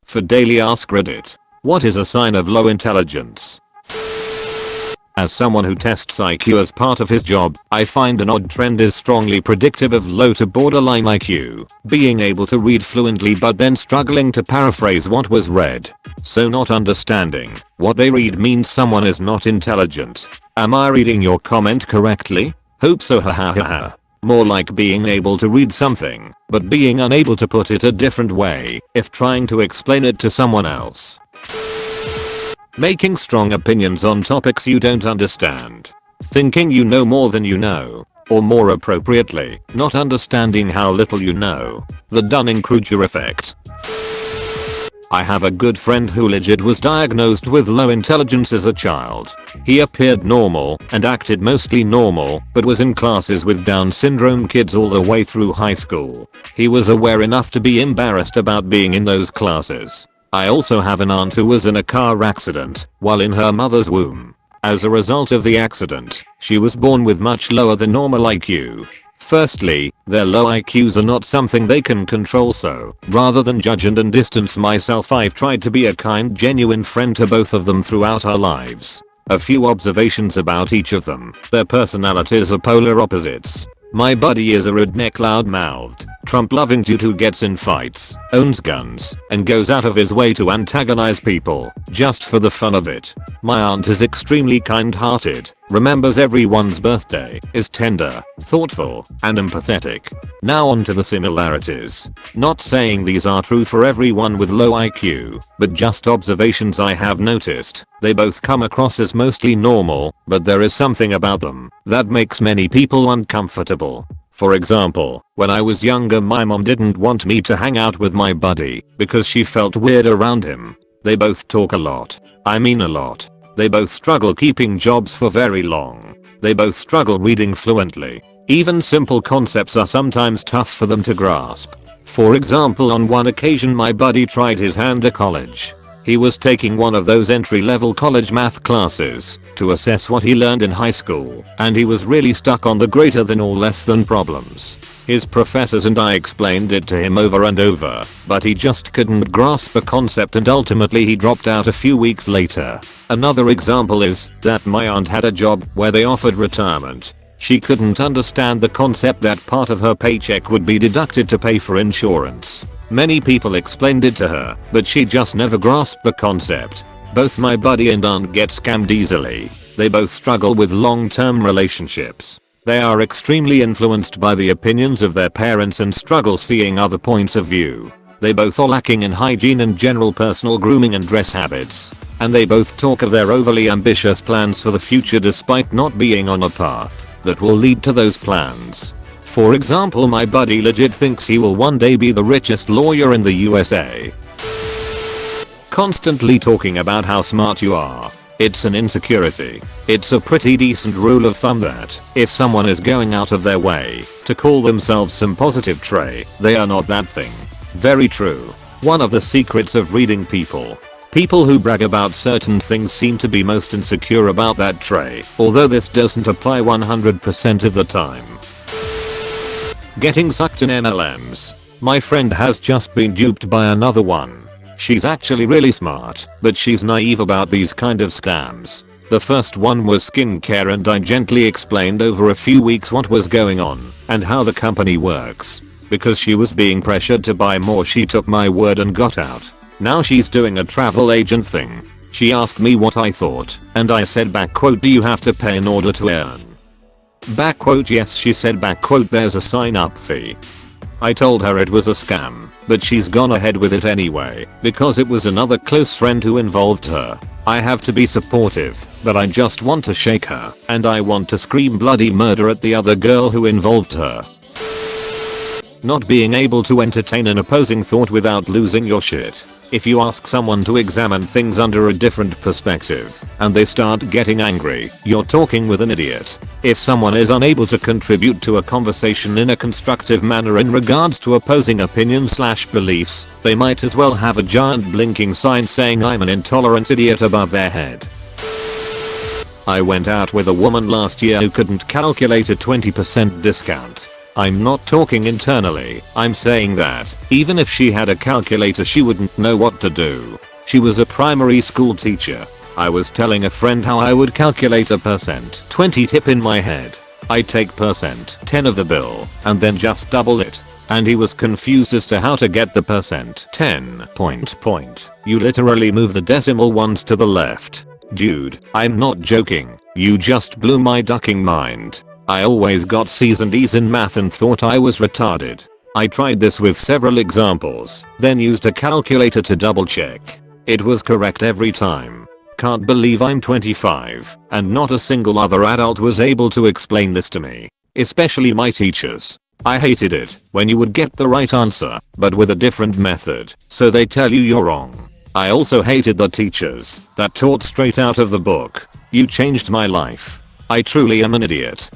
For daily ask Reddit. What is a sign of low intelligence? As someone who tests IQ as part of his job, I find an odd trend is strongly predictive of low to borderline IQ. Being able to read fluently but then struggling to paraphrase what was read. So not understanding what they read means someone is not intelligent. Am I reading your comment correctly? Hope so, hahaha. More like being able to read something, but being unable to put it a different way if trying to explain it to someone else. Making strong opinions on topics you don't understand. Thinking you know more than you know. Or more appropriately, not understanding how little you know. The Dunning-Kruger effect. I have a good friend who legit was diagnosed with low intelligence as a child. He appeared normal and acted mostly normal, but was in classes with Down syndrome kids all the way through high school. He was aware enough to be embarrassed about being in those classes. I also have an aunt who was in a car accident while in her mother's womb. As a result of the accident, she was born with much lower than normal IQ. Firstly, their low IQs are not something they can control, so rather than judge and distance myself, I've tried to be a kind, genuine friend to both of them throughout our lives. A few observations about each of them. Their personalities are polar opposites. My buddy is a redneck, loud-mouthed, Trump-loving dude who gets in fights, owns guns, and goes out of his way to antagonize people, just for the fun of it. My aunt is extremely kind-hearted, remembers everyone's birthday, is tender, thoughtful, and empathetic. Now on to the similarities. Not saying these are true for everyone with low IQ, but just observations I have noticed. They both come across as mostly normal, but there is something about them that makes many people uncomfortable. For example, when I was younger, my mom didn't want me to hang out with my buddy because she felt weird around him. They both talk a lot. I mean a lot. They both struggle keeping jobs for very long. They both struggle reading fluently. Even simple concepts are sometimes tough for them to grasp. For example, on one occasion my buddy tried his hand at college. He was taking one of those entry-level college math classes to assess what he learned in high school, and he was really stuck on the greater than or less than problems. His professors and I explained it to him over and over, but he just couldn't grasp the concept, and ultimately he dropped out a few weeks later. Another example is that my aunt had a job where they offered retirement. She couldn't understand the concept that part of her paycheck would be deducted to pay for insurance. Many people explained it to her, but she just never grasped the concept. Both my buddy and aunt get scammed easily. They both struggle with long-term relationships. They are extremely influenced by the opinions of their parents and struggle seeing other points of view. They both are lacking in hygiene and general personal grooming and dress habits. And they both talk of their overly ambitious plans for the future despite not being on a path that will lead to those plans. For example, my buddy legit thinks he will one day be the richest lawyer in the USA. Constantly talking about how smart you are. It's an insecurity. It's a pretty decent rule of thumb that if someone is going out of their way to call themselves some positive trait, they are not that thing. Very true. One of the secrets of reading people. People who brag about certain things seem to be most insecure about that trait, although this doesn't apply 100% of the time. Getting sucked in MLMs. My friend has just been duped by another one. She's actually really smart, but she's naive about these kind of scams. The first one was skincare, and I gently explained over a few weeks what was going on and how the company works. Because she was being pressured to buy more, she took my word and got out. Now she's doing a travel agent thing. She asked me what I thought, and I said back quote, "Do you have to pay in order to earn?" Back quote, "Yes," she said back quote, "There's a sign-up fee." I told her it was a scam, but she's gone ahead with it anyway because it was another close friend who involved her. I have to be supportive, but I just want to shake her, and I want to scream bloody murder at the other girl who involved her. Not being able to entertain an opposing thought without losing your shit. If you ask someone to examine things under a different perspective and they start getting angry, you're talking with an idiot. If someone is unable to contribute to a conversation in a constructive manner in regards to opposing opinions/beliefs, they might as well have a giant blinking sign saying "I'm an intolerant idiot" above their head. I went out with a woman last year who couldn't calculate a 20% discount. I'm not talking internally, I'm saying that even if she had a calculator she wouldn't know what to do. She was a primary school teacher. I was telling a friend how I would calculate a percent 20 tip in my head. I take percent 10 of the bill and then just double it. And he was confused as to how to get the percent 10 point. You literally move the decimal ones to the left. Dude, I'm not joking. You just blew my ducking mind. I always got C's and E's in math and thought I was retarded. I tried this with several examples, then used a calculator to double check. It was correct every time. Can't believe I'm 25 and not a single other adult was able to explain this to me. Especially my teachers. I hated it when you would get the right answer, but with a different method, so they tell you you're wrong. I also hated the teachers that taught straight out of the book. You changed my life. I truly am an idiot.